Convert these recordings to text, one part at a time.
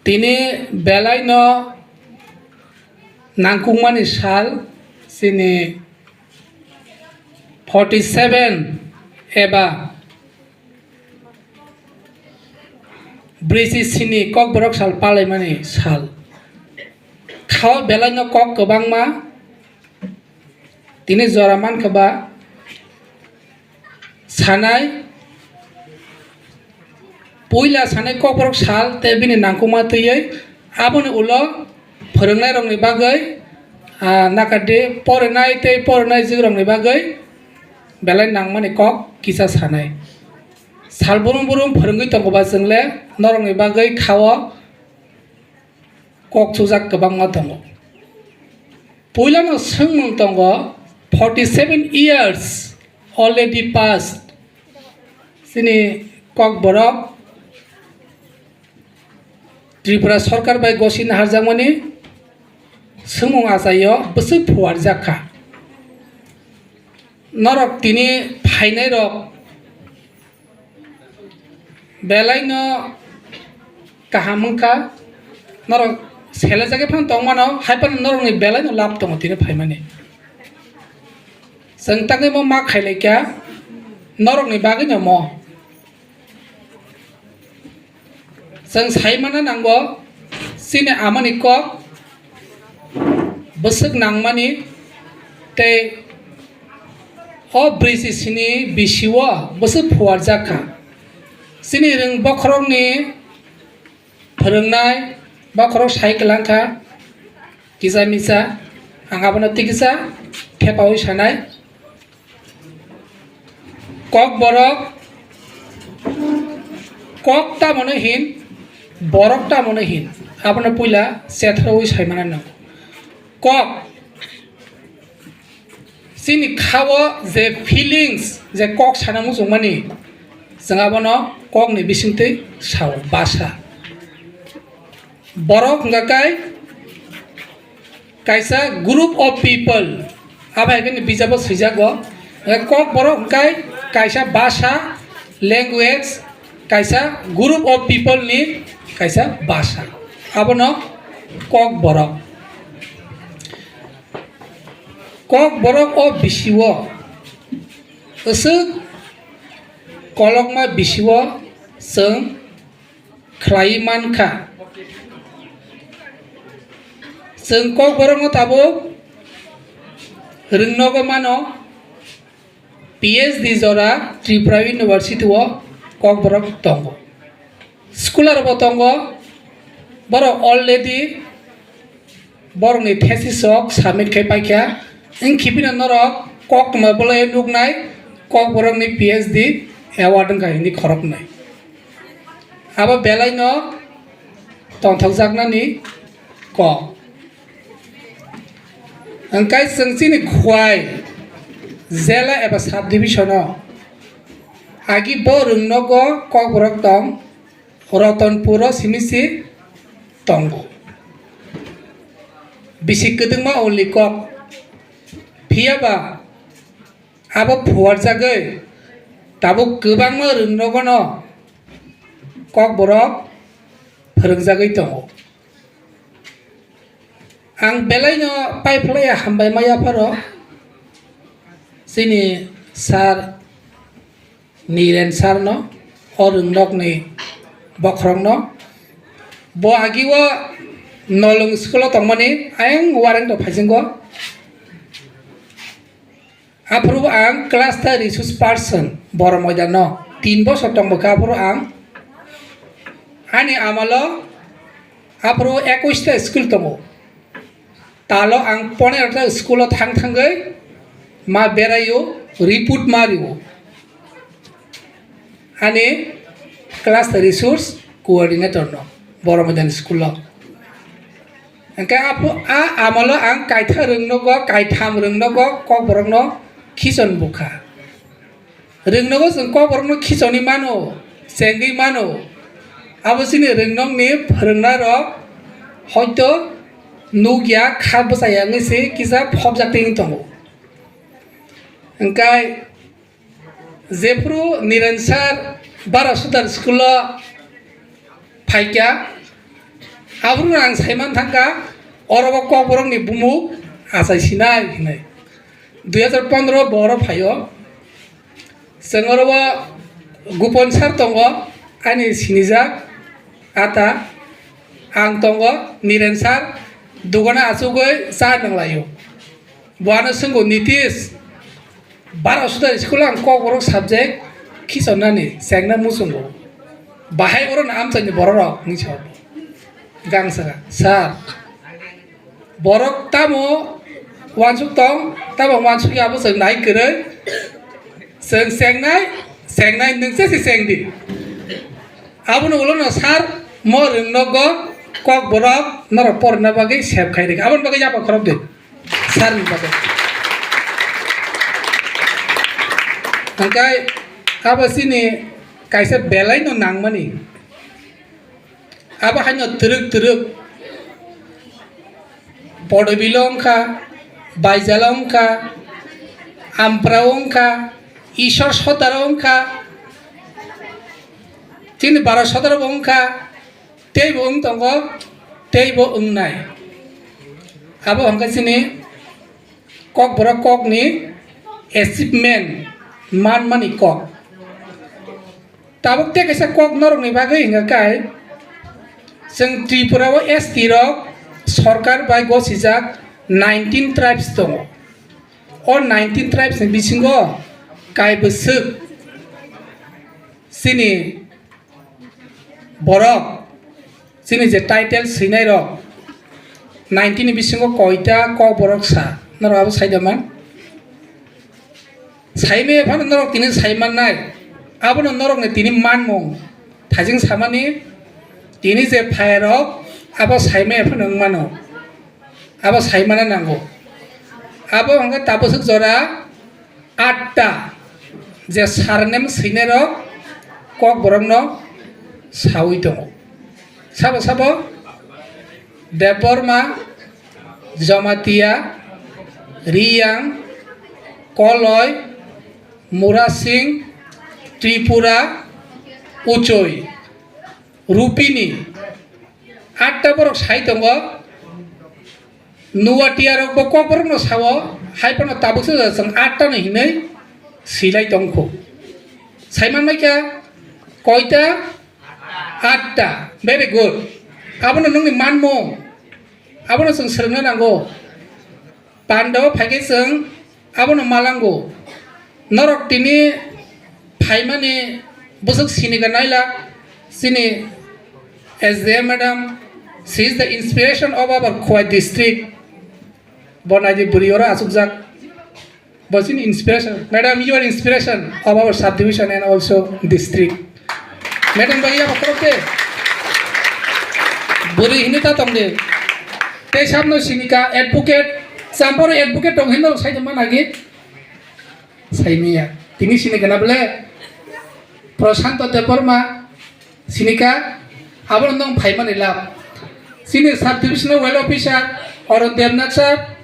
Tini belai no nangkungmani sal sini 47 eba Brisi sini kok borok sal palai mani sal Kau belai no kok kebang ma Tini zoraman keba Sanai Puila sanai kok borok sal tebini nangkungma tuyai Aboni ulo Phorongnai rong ni bagai nakade porenai te porenai jigrong ni bagai belai nangmani kok kisa sanai salburum burum phorongoi tongoba jongle norong ni bagai khao kok chujak kobangma tongo puilano sungmung tongo 47 years already passed sini kok borok Tripura Sarkar bai gosin harjamani Sumung asayo besok puar jaka norok tini phainai rok belai no kahamungka norok sele jage phang tongmano haipan norok ni belai no lap tongo tini phaimani sengtangai mo ma khailai kya norok ni bagai no mo seng saimana nangbo sini amani kok besok nangmani te o brisi sini bisiwa besok puar jaka sini reng bokrong ni phorongnai bokrong saikelanka kisa misa angabona tikisa thepawi sanai kok borok kok ta mone hin borok ta mone hin abona puila sethrawi saimana nang kok sini khao je feelings je kok sanamu jongmani jangabono kok ni bisingtei sao basa borok ngakai kaisa group of people abai gani bijabo sijago kok borok kai kaisa basa language kaisa group of people ni kaisa basa abono kok borok kok borok o bisiwo esuk kolokma bisiwo seng khlai mankha seng kok borok no tabo rungnogo mano PhD jora Tripura University o kok borok tongo scholar bo tongo borok already borok ni thesis ok submit khai paikya Kipina norok kok mabulai nugnai kok borok ni PhD award ngkai ni khorok nai aba belai no tongthokjakna ni kok angkai sengsi ni khwai zela eba sub division o agi bo rungnogo kok borok tong Ratanpur simisi tongo bisi kedengma only kok Piaba abo puar jagai tabo kebangma rungnogono kok borok phorongjagai tongo ang belai no paiplaya hambai maya paro sini sar niren sar no orungnok ni bokrong no bo agiwa nolong school tongmani ayang warang do phajingo apro ang class ta resource person bor moida no 3 bosor tongbo kapro ang ani amalo apro 21 ta school tongo talo ang 15 ta school o thanggai ma berayo report mario ani class resource coordinator no bor moida school lo angka apo amalo ang kaitha rungnogo kaitham rungnogo kok borok no Kison buka, rengnogo kok borok no kisoni mano, sengi mano, abo sini rengnong ni phorongnai rok hoito nugya khat bosayang se kisa phobjakting tongo, angkai jepro niransar bara sudar school paikya आबुनो आं साइमान थांगा अरबो कक बरकनि बुमु आसाय सिनाय हिनाय 2015 बर फायो जोंरबो गुपन सार दङ आंनि सिनिजाक आता आं दङ निरेन सार दुगना आसुगै सा नंलायो बुआनो जोंखौ नितिश 12 सुदा स्कुल आं कक बरक साबजेक्ट खिसननानै सेंना मुसुंगौ बाहाय अरन आमचानि बरराव निसाव गांसा सार बरक तामो वानसुक दं तामो वानसुकियाबो जों नाय गोरै जों सेंनाय नोंसो सेंदि आबुनो उलनो सार म रोंनगो कक बरक नर परना बागै सेब खायरे आबुन बागै जाबा खरब दे सारनि बागै angkai apa sini kaisa belai no nangmani apa hanya teruk Podobilongka, Baijalongka, Ampraongka, Ishor Sotarongka, Tini Barasotarongka, Tebo Tongo, Tebo Ungnai. Apa angka sini kok berokok nih achievement man mani kok. Tabuk teh kaisa kok norong nih bagai hingga kai. Seng Tripura wa estirok सरकार bye गसिजाक 19 tribes दङ और 19 tribes नि बिसिंगो कायबोसो सिनि बरक सिनि जे title सिनाय र 19 नि बिसिंगो कयटा क बरक सा नराबो साइदमान साइमे फान नरक तिनि साइमान नाय आबो नरक ने तिनि मानमं थाजिं सामानि तिनि जे फायरक apa saime apa nang mano apa saimana nanggo apa angka tapusuk jora 8टा je sarnem sinero kok borongno sawi dong sabo Deborma Jamatia Riyang Koloy Murasing Tripura Ucoy Rupini 8टा बरक साइ दङ नुवाटियारक बक बरक न साव हाइपन ताबुसो जों 8टा नै हिनै सिलाइ दंखौ साइमान माइका कयटा 8टा भेरि गुड आबनो नोंनि मानमो आबनो जों सोलोंनो नांगौ पान्डव फाइगे जों आबनो मालांगौ नरक तिनि फाइमानि बसक सिनिगा नायला सिनि SJ madam, she is the inspiration of our Khowai district. Bonaji Buriora Asukjak was an inspiration. Madam, you are inspiration of our subdivision and also district. Madam, Bhaiya Bakroke Buri Hinita Tomde Teshamno Sinika advocate, Sampor advocate of Hindu Saidaman again. Saimia, Tini Sinikanable Prosanto Deporma Sinika. Abang nong payman ilap. Sini subdivisional well officer orang Devnath sir.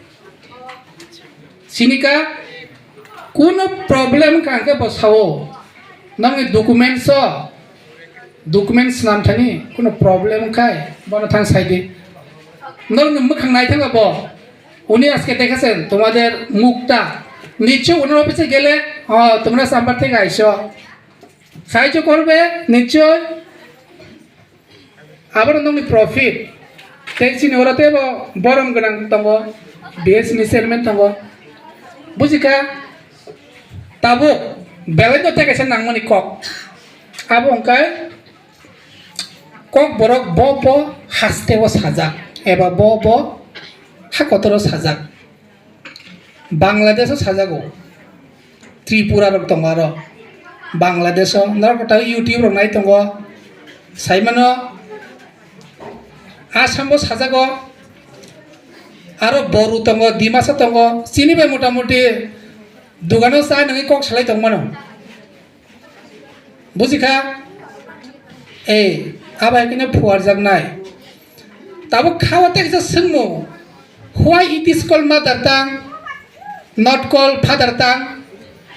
Sini ka, kuno problem kangke bosawo. Nong documents nam thani kuno problem kai. Bono thang saidi. Nong mukhang nai thang abo. Uni aske dekasen tomader mukta. Nicho unor office gele. Tomra sambar theke aisho. Saicho korbe nicho. Abar nongni profit tensin orate bo borom ganang tango base ni settlement tango bujika tabo belai to take sen nangmani kok abo ongkai kok borok bo haste o sajak eba bo hakotoro sajak Bangladesh sajago Tripura rok tango aro Bangladesh narkota YouTube rok nai tango saimano Asam bos hajago, aro boru tongo, dimasa tongo, sini be muta-muti, dugano saya nangi kok selai tong mano. Bujika, apa ini puar jagnai. Tabu kawat ek sengmo, why it is called mother tongue, not called father tongue,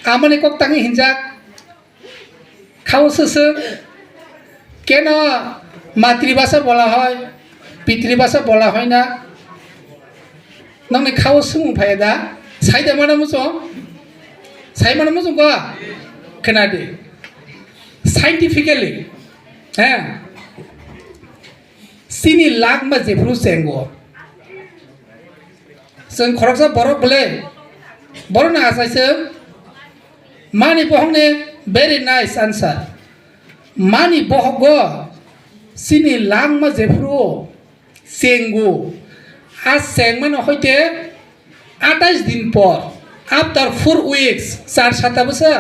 amani kok tangi hinjak, kaw sese, kena matribhasha bola hoy. পিতৃভাষা বলা হয় না নংনি খাও সুমুং ফায়दा সাইদা মানে Musso সাই মানে মুসो গ खोनादो scientifically হ্যাঁ सिनि लाख मा जेफ्रु सेंगो जों खरकसा बरक बोले बरना आसाइसो मानि बहंने वेरी नाइस आंसर मानि बहगो सिनि लाख मा जेफ्रु सेंगो आ सेंगमन हयते 28 दिन पर आफ्टर 4 weeks 4 বছর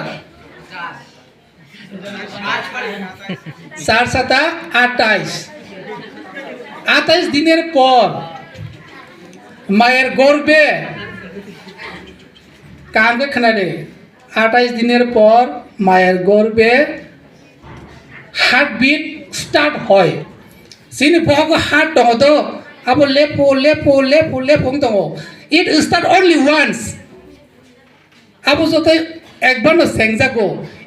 28 দিনের পর মায়ের গর্ভে কামকে खोनादो 28 দিনের পর মায়ের গর্ভে হার্টবিট স্টার্ট হয় সিনি বহগো হার্ট দङ তো আবো লেপো দङ it start only once আবো যতই একবার না সেংজাগো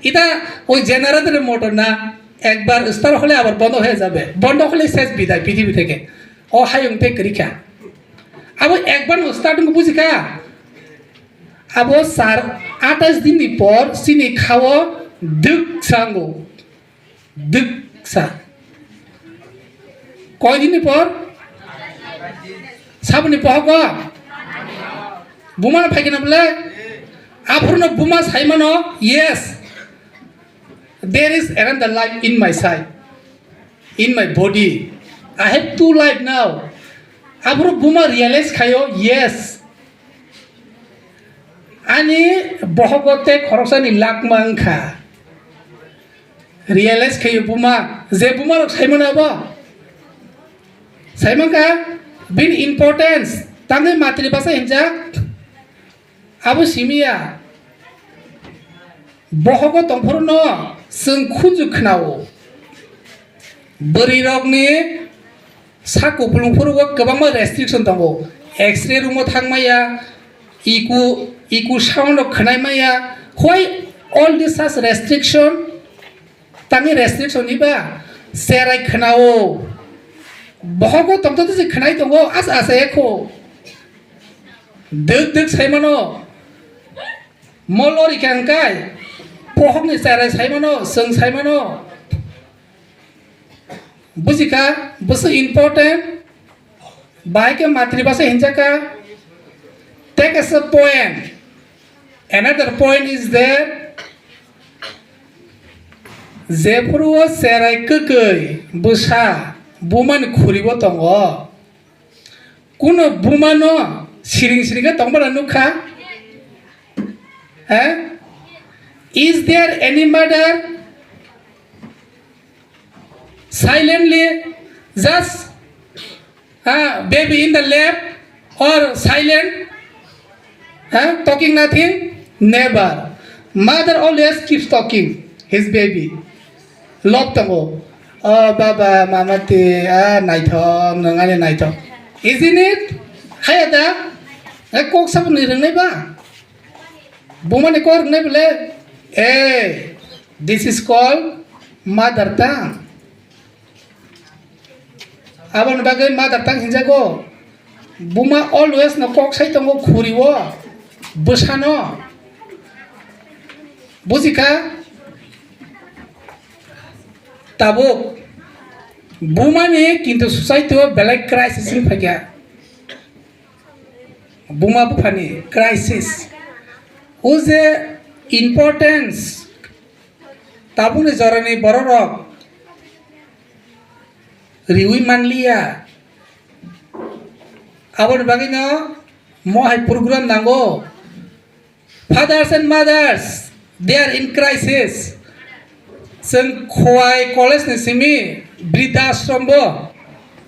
এটা ওই জেনারেটরের মোটর না একবার স্টার্ট হলে আবার বন্ধ হয়ে যাবে বন্ধ হলে শেষ বিদায় পৃথিবী থেকে ও হায়ংতে করিকা আবো একবার স্টার্টিং বুঝিকা আবো 28 দিন পর চিনি খাও দুকসাঙ্গো দুকসা কয় দিন পর সাবনি পহগো বুমা ফাইকিনা বলে আফরনো বুমা সাইমানো yes there is another life in my side in my body I have 2 life now আফরো বুমা realize খায়ো yes আনি বহগতে খরসানি লাকমাংখা realize খায়ো বুমা যে বুমা সাইমানাবো সাইমাংকা bin importance তাঙ্গে মাতৃভাষা হিনজা আবো সিমিয়া बहगो दंफोरनो जों खुनजु खोनावो बोरै रगनि साको बुलुंफोरबो गोबां रेस्ट्रिक्शन दङ एक्सरे रुमाव थांमाया इकु साउन्ड खोनायमाया व्हाई ऑल दिस सास रेस्ट्रिक्शन तांनि रेस्ट्रिक्शन निबा सेराय खोनावो बहगो दंतो जे खोनाय दङ आस आसायखो दग सायमानो मलरि कांकाय pohokni sarai saimano seng saimano bujika busu important baike matribhasha hinjaka take as a point another point is there jepruo sarai kukai busa buman khuribo tongo kuno bumano siring tongbala nukha eh is there any mother silently just baby in the lap or silent talking nothing never mother always keeps talking his baby love tango oh baba mama te naithong nangane naithong isn't it hayada kok sabun ringnai ba bumane kor nai bole hey this is called mother tongue abon bagai mother tongue hinjago buma always na kok sai tongo khuriwo busano bujika tabo buma ni kintu society o belai crisis ni phagya buma bu phani crisis uze importance tabune jorani bororok riui manliya abon bagino mohai program nango fathers and mothers they are in crisis sen khwai college ni simi bridashram bo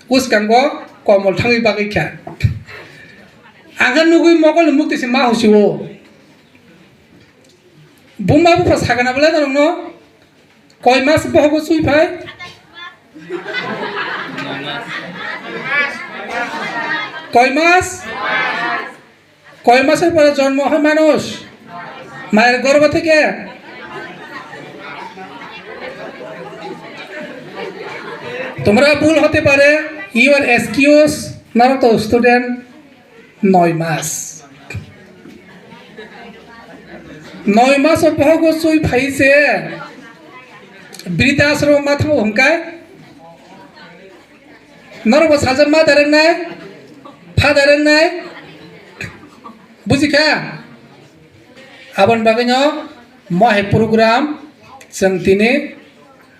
uskango komol thangi bagikha angan nugui mogol mukti se ma hosiwo बुमा बुफा सागना बोले दङ न कय मास बहगो सुइ फाय কয় মাসের পরে জন্ম হয় মানুষ মায়ের গর্ভ থেকে তোমরা ভুল হতে পারে Your excuse not to student 9 মাস 9 মাস পহগো সুই ফাইছে বৃদ্ধাশ্রম মাথা হমকায় নরব সাজার মা দারেন নাই ফাদারেন নাই বুঝিখা आबन बागैनो महे program जों दिनै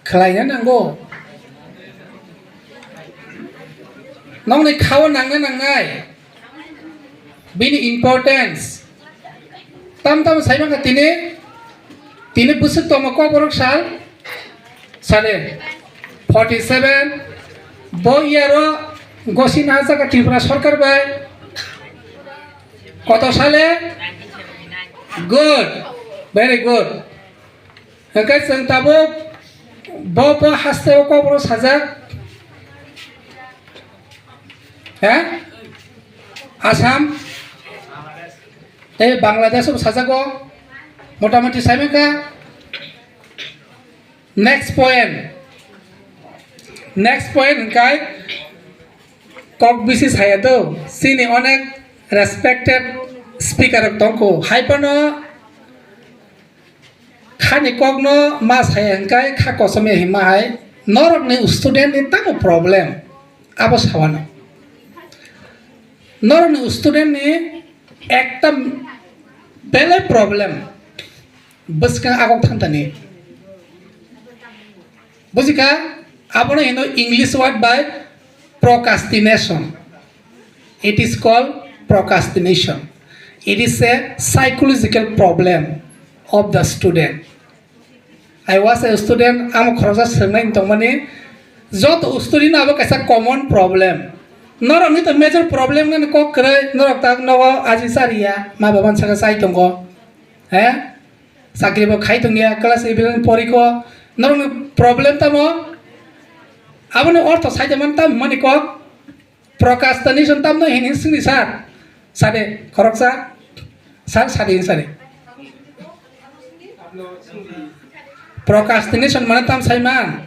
खालायनो नांगौ नंनै खाव नांनाय बेनि इम्पोर्टेन्स ताम साइबांगा दिनै बोसोर दङ कबरक साल साले 47 ब ইয়াरो गसिना जागा त्रिपुरा सरकार बाय कत साले Good, very good. Hingga जों दाबो बब हास्थायाव कबर साजा आसाम बांलादेशआव साजागो मटामटी साइमेका नेक्स्ट पॉइंट हंगा कक बिसि सायादो सिनि अनेक रेस्पेक्टेड स्पीकर तंको हाइपनो खानि कगनो मा सायंकाय खा कसमे हिमाय नरकनि स्टूडेंट नि ताको प्रॉब्लम आबो सावानो नरकनि स्टूडेंट नि एकटा बेले प्रॉब्लम बसका आगो थांतानि बुजिका आबोनो हिनो English word by procrastination it is called procrastination. It is a psychological problem of the student. I was a student. I'm a cross student. Tomani, jot student abo kaisa common problem. Not only the major problem na ko kre not tak no aji saria ma baban saga sai tongo. Sakri bo khai tongia class 11 poriko. Not only problem tamo abo no ortho sai jaman tam mani ko procrastination tam no hin sini sar. Sade koroksa sade procrastination mana tam saiman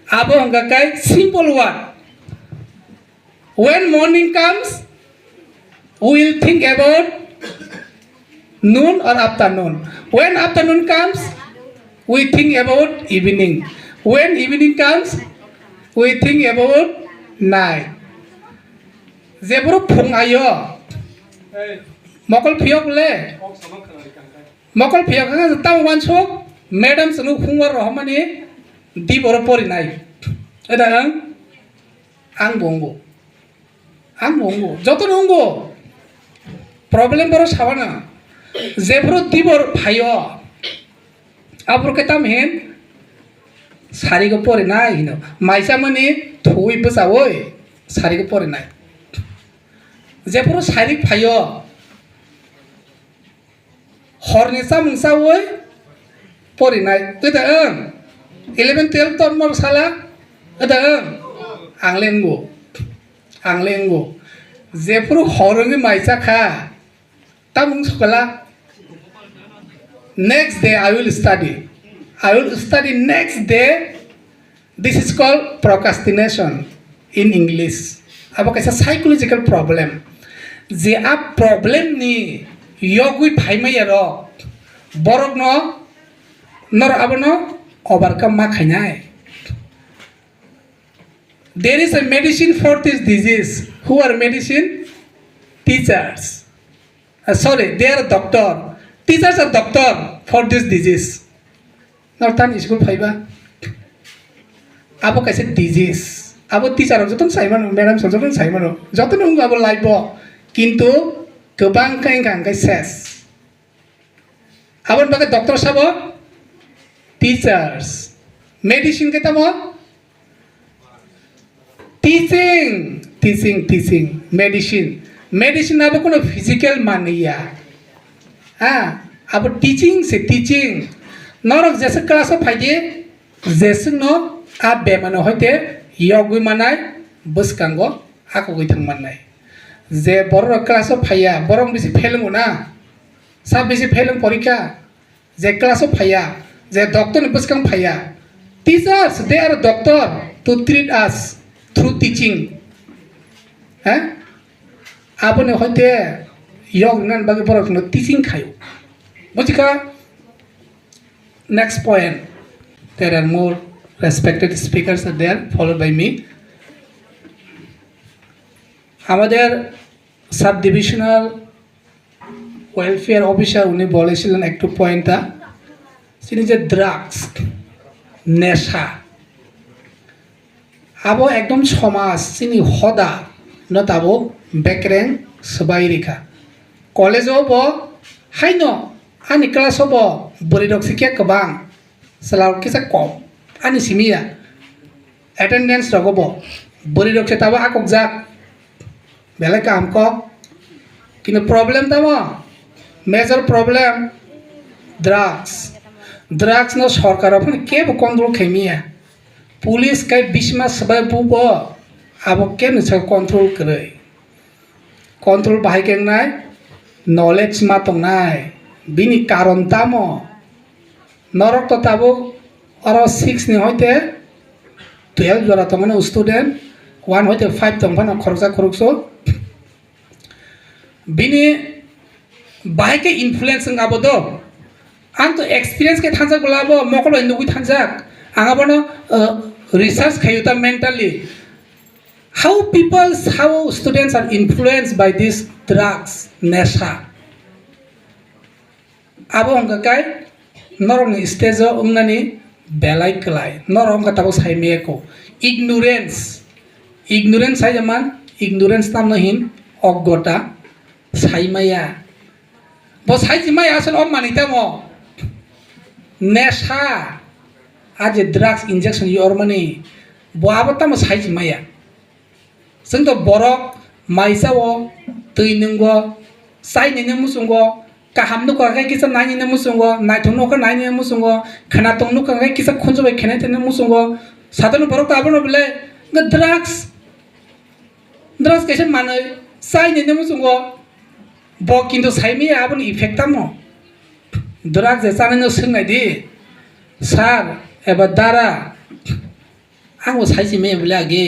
abo hangga kai simple word when morning comes we will think about noon or afternoon when afternoon comes we think about evening when evening comes we think about night jebro phung ayo मकल फियक ले मकल फियक हा ताम वानसो madam सनु खुंवर रहमानि दि बर परिनाय एदा आं बंगो जतो नंगो problem बर savanna जेफ्रो दि बर फायो आबर के ताम हेन सारि को परिनाय हिनो माइसा मनि थोइ बसावय सारि को परिनाय जेफ्रो सारि फायो हरनि सामुंसावै परिनाय एदा 11 12 ton mor sala एदा आंलेंगो जेफ्रो हरनि माइसा खा तामुं सकला next day I will study next day this is called procrastination in English abo kaisa psychological problem J uh problem नि योगुई फाइमायरो बरक न नर आबनो ओवरकम मा खायनाय there is a medicine for this disease who are medicine teachers sorry they are doctor teachers are doctor for this disease नरतान school फाइबा आबो कैसे disease आबो teacher जतन साइमान मैडम जतन साइमान जतन उंग आबो लाइफ किंतु गोबां कांगांगाय सेस आबन बागे डॉक्टर साबो टीचर्स मेडिसिन के तमो टीचिंग मेडिसिन आबो कोनो फिजिकल मानिया आबो टीचिंग नरक जैसे क्लास फाइदे जैसे न आ बेमानो होते योगुई मानाय बसकांगो आको गई थांमाननाय जे बर क्लास फाया बरं बेसे फेलंगो ना सा बेसे फेलं परीक्षा जे क्लास फाया जे डॉक्टर ने बसकां फाया teachers they are doctor to treat us through teaching হ্যাঁ আপনি হয়তো ইয়ং নান বাকি পড়াশোনা টিচিং খায় বুঝিকা next point there are more respected speakers are there followed by me আমাদের সাব ডিভিশনাল ওয়েলফেয়ার অফিসার উনি বলেছিলেন একটু পয়েন্টটা তিনি যে ড্রাগস নেশা আবো একদম সমাজ তিনি হদা নতাবো বেকরেং সবাই রেখা কলেজও ব হাইন আনি ক্লাসও ব বরিরক শিক্ষা গোबां সালার কিসা কম আনি সিমিয়া অ্যাটেন্ডেন্স রগব বরিরক তাবো আকক যাক বেলা কাম কক কিন্তু প্রবলেম দামো মেজর প্রবলেম ড্রাগস no সরকার আপনি কেবো কন্ট্রোল খেমিয়া পুলিশ কাই 20 মাস সবাই বুবো আবো কেন কন্ট্রোল করে কন্ট্রোল বাহাইকেं নাই নলেজ মা তংনাই বিনি কারণ তামো নরক তো তাবো আরো 6 নি হইতে 12 জরা তো মানে স্টুডেন্ট 1 হইতে 5 তং ফানা খরচা খরচো বিনি বাহাইকে ইনফ্লুয়েন্স গাবো দো आं तो एक्सपीरियंस के थांजाक बोलाबो मकल इन्दुगु थांजाक आंगाबनो रिसर्च खायुता mentally how students are influenced by this drugs nesha abo angkai norong stage ungnani belai kelai norong katabo saimeko ignorance saijaman ignorance tamno hin oggota saimaya bo saijimaya asal om manitamo नेशा आज drugs injection your money बहाबता म साइज माया जों तो बरक माइसावो दैनंगो साइनिनो मुसुंगो काहामनो कागाय किसा नाइनिनो मुसुंगो नाइथंनो का नाइनिनो मुसुंगो खानातंनो कागाय किसा खनजबाय खेनायथेनो मुसुंगो सादन बरक ताबनो बले ड्राग्स कैसे माने साइनिनो मुसुंगो ब किन्तु साइमिया आबन इफेक्टामो ड्राग्स जानानै सोंनायदि सार एबा दारा आंबो साइजिमे बुलागे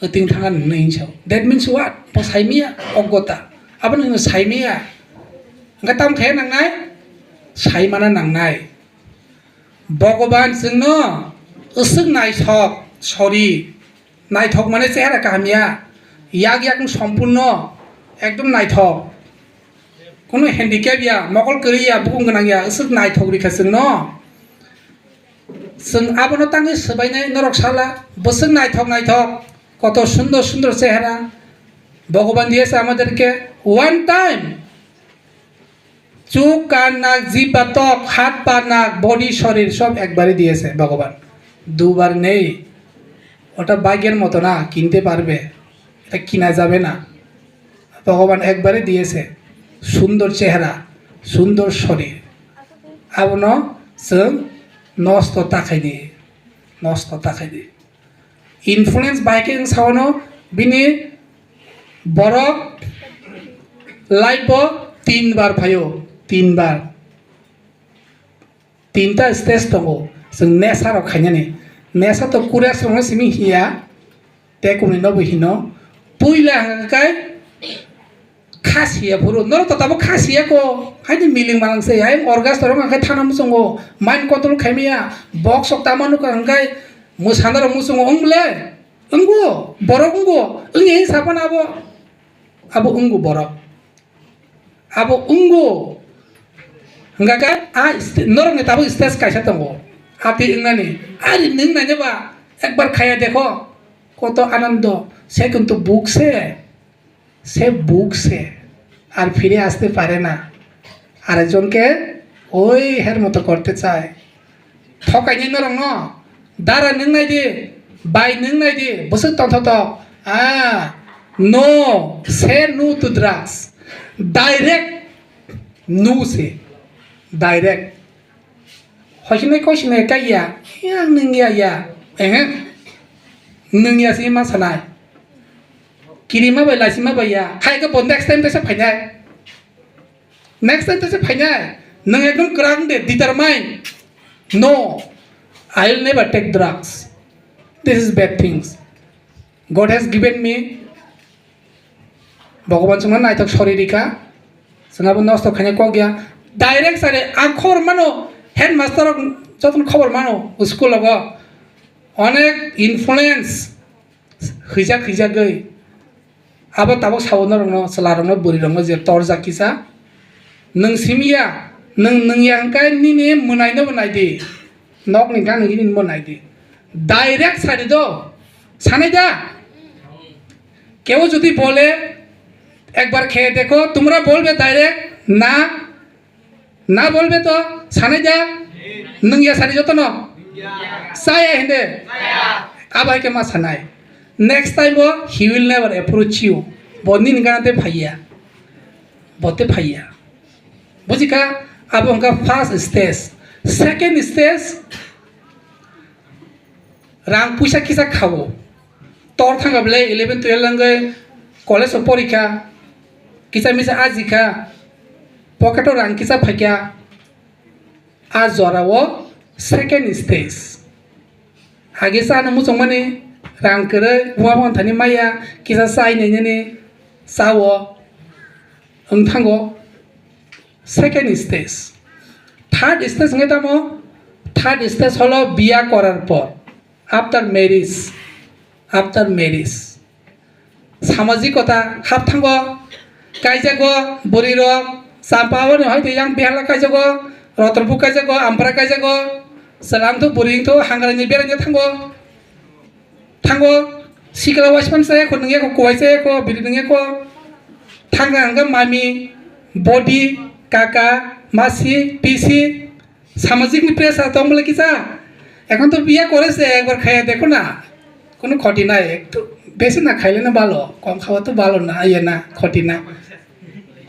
ओतिं थांगा नैनसाव दैट मीन्स व्हाट ब साइमिया अगता आबन नों साइमिया ओंगा ताम खाया नांनाय साइमाना नांनाय भगवान जोंनो ओसों नायथक सरि नायथक माने चेहरा कामिया याग याग सम्पूर्ण एकदम नायथक কোনো হ্যান্ডিক্যাপ ইয়া মকল করিয়া বুকুম গোনাं ইয়া আসুক নাইথক রিখা जोंनो जों आबनो तांगे सबायनाय नरक साला बसुक नायथक কত সুন্দর সুন্দর চেহারা ভগবান দিয়েছে আমাদেরকে ওয়ান টাইম চোখ কান নাক জিভ বা ত্বক হাত পা নাক বডি শরীর সব একবারে দিয়েছে ভগবান দুবার নেই ওটা ভাগ্যের মতো না কিনতে পারবে এটা কিনা যাবে না ভগবান একবারে দিয়েছে সুন্দর চেহারা সুন্দর শরীর আবনো जों নষ্ট তাকাইদি ইনফ্লুয়েন্স বাইকে সাवनो बिनि बरक लाइफ 3 बार फायो 3 बार 3टा स्टेज दङ जों नेसाराव खायनानै नेसा तो कुरिया संनो सिमि हिया तेकुनि नबो हिनो पुइला हांगाय खासिया पुरो नर तताबो खासिया को हायदि मिलिं मालांसे हाय अर्गास तरंग हाय थाना मुसंगो माइन्ड कंट्रोल खायमिया बक्स तामानु हांगाय मुसानार मुसंगो अंगले अंगो बरक अंगो अंगे सापन आबो अंगो बरक आबो अंगो हांगाय आ नरंग ताबो स्टेज कायसा दंगो हाति इंगानि आरि नों नायनोबा एकबार खाया देखो कत आनंद से किन्तु बुक से আর ফিরে আসতে পারে না আরেকজনকে ওই হের মতো করতে চায় ঠকাইনি নরং ন দারা নং নাইদি বাই নং নাইদি বসে তন্ত no say no to drugs direct no say direct হইনে কইনে কাইয়া नोंनिया या एहे नोंनिया सि मा सानाय किरिमा बायलासिमा बाया हायगा बन नेक्स्ट टाइम तसे फायनाय नों एकदम क्रांग दे determine no I will never take drugs. This is bad things. God has given me भगवान जोंना नायथक शरीरिका जोंहाबो नष्ट खायनो कक गैया डाइरेक्ट सारे आखर मानो हेडमास्टर जतन खबर मानो स्कुलाव अनेक इनफ्लुएंस खैजागै आबो ताबो सावनो रंनो सलारंनो बुरि रंनो जे तोर जाकिसा नोंसिमिया नोंनिया अंकाय निने मोनायनो बनायदि नक निका नोंनि मोनायदि डायरेक्ट साइड दो साने जा केव যদি বলে একবার খেয়ে দেখো তোমরা বলবে ডাইরেক্ট না না বলবে তো সানে যা नोंनिया साने যত ন साया हिंदे आबाय के मा सानाय next time he will never approach you बनि निगानते फाइया बते फाइया बुझिका अब उनका फर्स्ट स्टेज सेकंड स्टेज रां पैसा किसा खाओ तोर थांगाबले 11 12 लंगे कॉलेज परीक्षा किसा मिसा आजिका पकेटो रां किसा फाइया आ जरावो सेकंड स्टेज आगे सानो मुजों माने रां करे उमा थानि माया किसा साइनैने सावो थांगो सेकेंड स्टेज थार्ड स्टेज नगे दामो थार्ड स्टेज हलो बिया करार पर आफ्टर मैरिज सामाजिकता हाब थांगो कायजागो बुरिर सापावो हयतो यां बेहाला कायजागो रतनपु कायजागो आमफ्रा कायजागो सलांथ बुरिंथ हांग्रानि बेरायनो थांगो सिकला वासमान से को नगे को कोइसे को बिरि नगे को थांगा हांगा मामी बडी काका मासी पिसी सामाजिक प्रेसार तो बोले किसा এখন তো বিয়ে করেছে একবার খাইয়ে দেখো না কোনো ক্ষতি নাই একটু বেশি না খাইলে না ভালো কম খাওয়া তো ভালো না ইয়ে না ক্ষতি না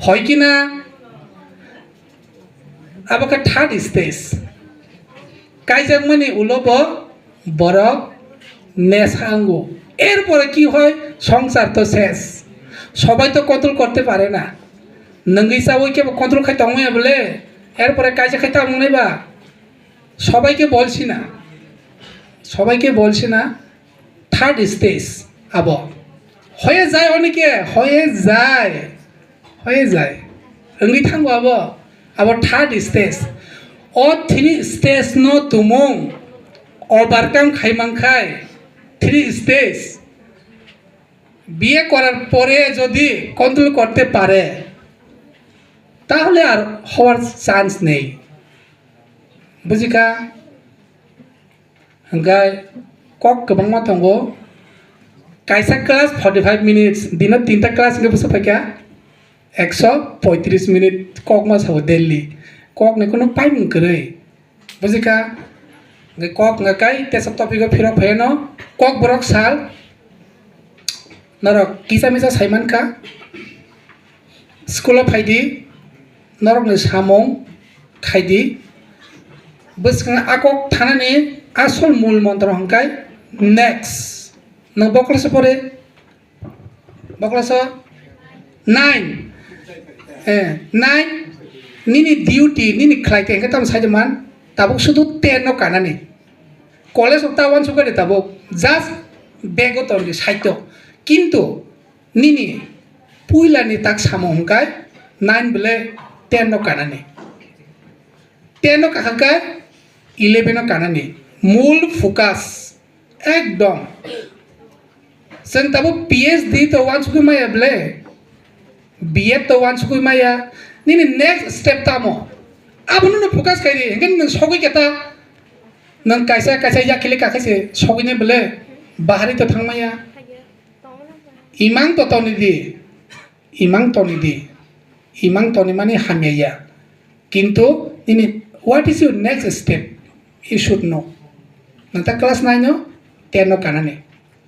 হয় কি না আবার থার্ড স্টেজ কাইজাক মানে উলব বড় নেশাঙ্গো এরপরে কি হয় সংসার তো শেষ সবাই তো কন্ট্রোল করতে পারে না नंगैसा ওই কে কন্ট্রোল খাইতে হয় বলে এরপরে কাজে খাইতে মনে বা সবাইকে বলছি না থার্ড স্টেজ আব হয়ে যায় অনেকে হয়ে যায় রঙি থাকবো আবার থার্ড স্টেজ ও থ্রি স্টেজ ন তুমুং ওভারকাম খাইমাংখাই থ্রি স্টেজ বিয়ে করার পরে যদি কন্ট্রোল করতে পারে তাহলে আর হওয়ার চান্স নেই বুঝিকা হাঙ্গাই কক गोबां मा दंगो कायसा क्लास 45 मिनिट्स दिन 3टा क्लास के बस फैका 135 मिनिट কক मा साव दिल्ली কক ने कोनो पाइम करे बुझिका কক नगाय तेसा टपिक फिरो फैनो কক बरक साल नरक किसा मिसा साइमानका स्कुल फाइदि नरक ने सामं खाइदि बसखां आকক थानानै आसल मूल मंत्र हंकाय नेक्स्ट न बकलस परे बकलस 9 निनि डिउटी निनि खाइते के तम साइदमान ताबुक सुदु 10 न कानानि कलेज अफ तावान सुगारे ताबुक जस्ट बेगो तंनि साइतो किन्तु निनि पुइलानि ताक सामो हंकाय 9 बले 10 न कानानि 10 न काखाकाय 11 न कानानि मूल फोकास एकदम जों ताबो पीएचडी तो वान सुकुइ माया बले बीएड तो वान सुकुइ माया निनि नेक्स्ट स्टेप तामो आबुनो फोकास खाइरि हेंगेन नों सगै केता नों कायसा याखिले काखाइसे सगैने बले बाहारि तो थांमाया इमां तनि माने हामिया किन्तु निनि what is your next step you should know nanta class 9 no 10 no kanane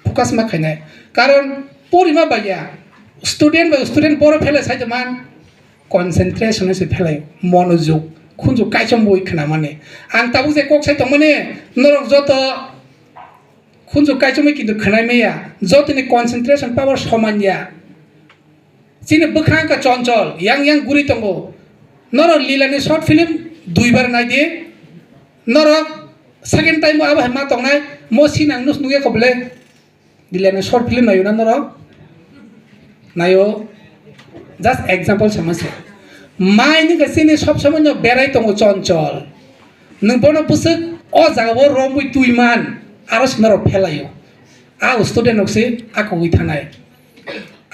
focus ma khainai karon porima baya student boro phele sai man concentration se phelai monojog khunju kaisam boi khana mane ang tabu je kok sai tong mane norok joto khunju kaisam kintu khanai meya joto ni concentration power somanya chine bukhang ka chonchol yang guri tongo noro lilani short film duibar nai die नरक second time अब मा तंगनाय मोसी नांनुस नुगे खबले दिलेने short film नायो ना नरक नायो just example সামাছে মাইনি গাছিনি সব সময় বেড়াই দङ চঞ্চল नोंबोनो बुसो अ जागाबो रमुइ तुइमान आरो सिनारो फेलायो आ स्टुडेन्ट नक्सि आखौ गैथानाय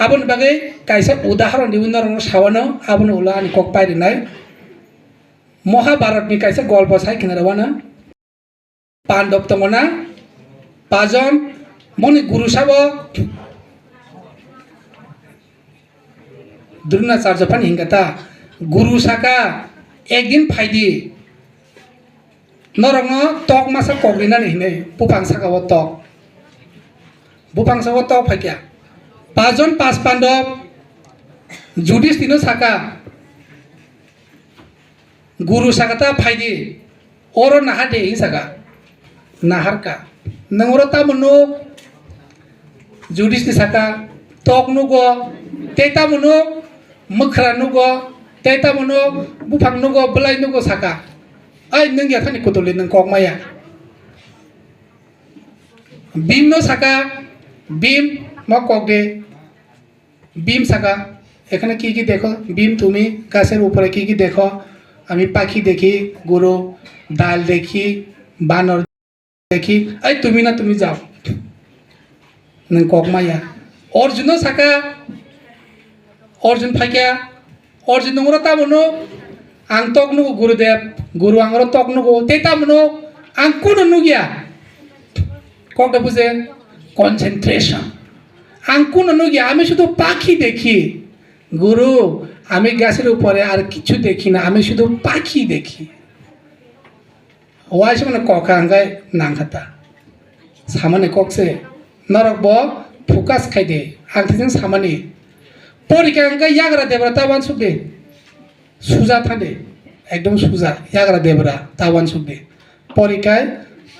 आबोन बागै कायसा उदाहरण दिउन रङ सावनो आबोन उला अनि कक पाइरिनाय महाभारतनि कायसा गल्प साइकिन रवाना पाण्डव दङना पाजन मनि गुरु साबो द्रोणाचार्य फान हिंगाता गुरु साका एक दिन फाइदि नरङ तक मासा कग्लिना हिने बुफां साकाव तक फाइक्या पाजन पास पाण्डव जुधिष्ठिर साका गुरु साकाता फाइदि ओरो नाहादे हि साका नाहारका नंगरो तामनो जुधिष्ठिर साका तक नुगो तेता मनो मखरा नुगो तेता मनो बुफां नुगो बलाय नुगो साका ay nung ya thani kutuli nung kok maya bim no saka bim ma kok de bim saka এখানে কি কি দেখো বিম তুমি গাছের উপরে কি কি দেখো আমি পাখি দেখি গরু ডাল দেখি বানর দেখি এই তুমি না তুমি যাও নং কক মায়া অর্জুন সাকা অর্জুন ফাইকা অর্জুন নংরা তামনো आं तक नुगो गुरुदेव गुरु आंगरो तक नुगो तेता मनो आं कुनो नुगिया ककटा बुझे कन्सेंट्रेशन आं कुनो नुगिया आमी शुधु पाखी देखी गुरु आमी गाছের উপরে আর কিছু দেখি না আমি শুধু পাখি দেখি ওয়াইস মানে ককা আঙ্গাই নাংখাতা সামানে ককসে নরক ব ফোকাস খাইদে आंथिजों सामानि परीक्षा आंगाय याग्रा देबरा ताबान सुबदे सुजा थांदे एकदम सुजा याग्रा देबरा तावान सुबदे परीक्षाय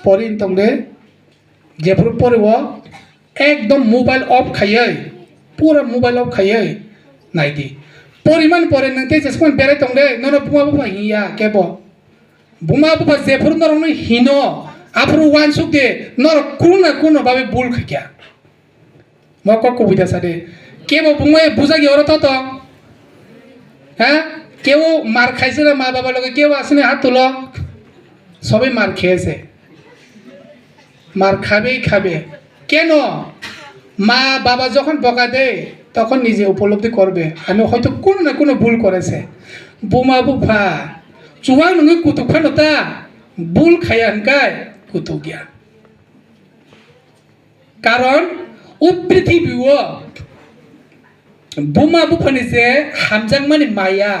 परीन तंदे जेफोर परेव एकदम मोबाइल ऑफ खायै पूरा मोबाइल ऑफ खायै नायदि परिमान परे नंते जेसमान बेराय तंदे नन बुमा बुमा हिया केबो बुमा बुमा जेफोर नरन हिनो आफोर वान सुबदे नर कुना कुना बाबे बुल खाया मको कविता सादे केबो बुमा बुजा गेवरा त হ্যাঁ কেউ মার খাইছে না মা বাবার লগে কেউ আসেনি হাত তুলো সবাই মার খেয়েছে মার খাবেই খাবে কেন মা বাবা যখন বকা দেয় তখন নিজে উপলব্ধি করবে আমি হয়তো কোনো না কোনো ভুল করেছে বোমা বুফা চুয়া নঙে কুতুক ফানতা ভুল খায়া হনকায় কুতুক গিয়া কারণ ও পৃথিবীও बुमा बुफानि जे हामजां माने माया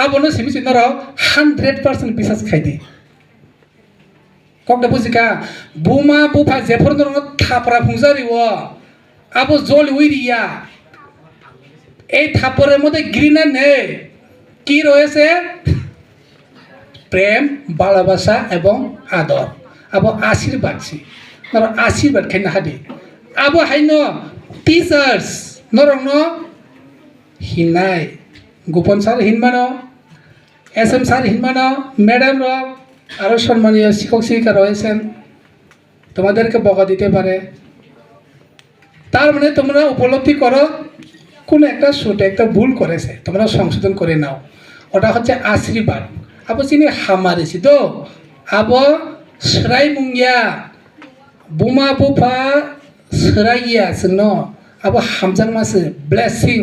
आबोनो सिमिसि नर 100% बिसास खाइदे ककदा बुजिका बुमा बुफा जेफोर नर थापरा फुंजारिवो आबो जल उइरिया এই থাপরের মধ্যে গ্রিনা নেই কি রয়েছে প্রেম ভালোবাসা এবং আদর আবো আশীর্বাদছি নর আশীর্বাদ খাইনা হাদি আবো হাইনো টিচার্স নরং হিনাই গোপন স্যার হিনমানো এসএম স্যার হিনমানো ম্যাডাম রক আরো সম্মানীয় শিক্ষক শিক্ষিকা রয়েছেন তোমাদেরকে বকা দিতে পারে তার মানে তোমরা উপলব্ধি করো কোন একটা ছোট একটা ভুল করেছে তোমরা সংশোধন করে নাও ওটা হচ্ছে আশীর্বাদ আবো চিনি হামারেছি তো আবো সরাই মুঙ্গিয়া বুমা বুফা সরাইয়া ন আবো হামজাং মাসে blessing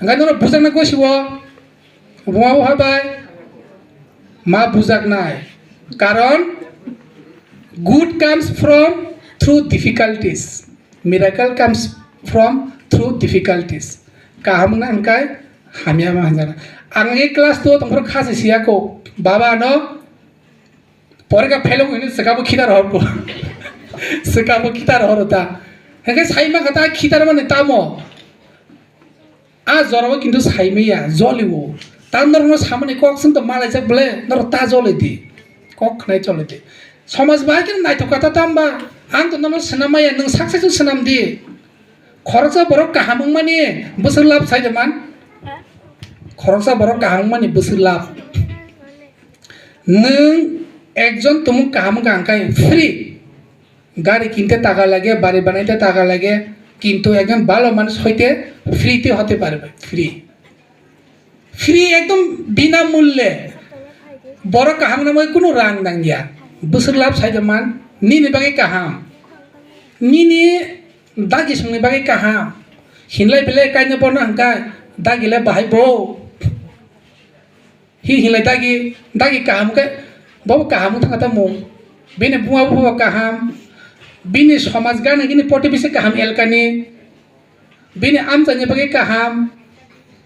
Enggak nol bujak na gosiwo, bunga buha bay, ma bujak nai. Karon good comes from through difficulties, miracle comes from through difficulties. Kaham na engkai, hamya mahanjana. Angi kelas tu tongkor khasi siya ko, baba no, pore ka fellow ini sekabu kita rohko, sekabu kita rohota. Engkai sai ma kata kita mana tamo. आज जराबो किन्तु साइमैया जलिवो तान्दरनो सामने कक्सं त मालाय जा बले नर ता जलेदि कक नाय जलेदि समाज बायकिन नायथकाता तामबा आं त ननो सनामाया नों साक्सेसु सनामदि खरसा बर काहामं माने बोसोर लाभ साइदमान खरसा बर काहामं माने बोसोर लाभ नों एकजन तुम काहामं गांकाय फ्री गाड़ी किनते टाका लागे बाड़ी बानाइते टाका लागे কিন্তু একজন ভালো মানুষ হইতে ফ্রিতে হতে পারবে ফ্রি फ्री एकदम বিনামূল্যে বড় কাহাম নামে কোনো রাং নাঙ্গিয়া বছর লাভ সাইদমান নিনি বাগে কাহাম নিনি দাগি সঙ্গে বাগে কাহাম হিনলাই বেলাই কাইনে বনা হাঙ্কাই দাগিলে বাহাইবো হিনলাই দাগি কাহাম কে বাবু কাহাম থাকা মো বেনে বুয়া বুয়া কাহাम bini समाज गाने gini poti bisi kaham elkani bini amtanya bagai kaham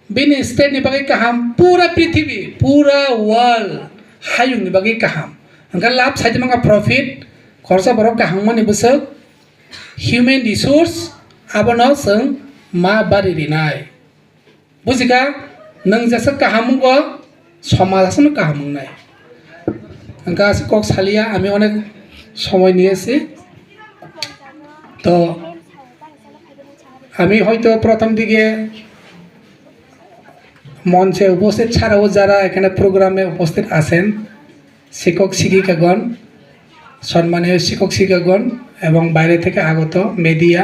bini state ni bagai kaham pura prithibi pura world hayung ni bagai kaham angka lab saja manga profit khorsa borok kaham mani besok human resource abono seng ma bari rinai bujika nang jasa kaham go समाज asano kaham nai angka kok salia ami onek সময় নিয়েছি তো আমি হয়তো প্রথম দিকে মঞ্চে উপস্থিত ছাড়াও যারা এখানে প্রোগ্রামে উপস্থিত আছেন শিক্ষক শিক্ষিকাগণ সম্মানীয় শিক্ষক শিক্ষিকাগণ এবং বাইরে থেকে আগত মিডিয়া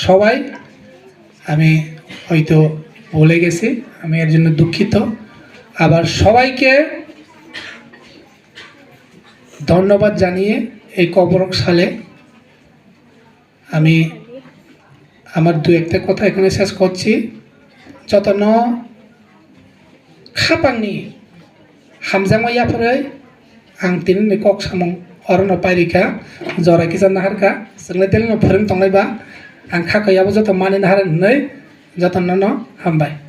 সবাই আমি হয়তো ভুলে গেছি আমি এর জন্য দুঃখিত আবার সবাইকে ধন্যবাদ জানিয়ে এই কবরক সালে আমি আমার দু একটা কথা এখানে শেষ করছি যতন খাপাংনি হামজামাইয়াফोरै आं तिनि कक सामं अरन पारिका जरा किसान नाहारका जोंनो देलनो फोरों तंनायबा आं खाखैयाबो जत मानिनो हारन नै जतन न हामबाय।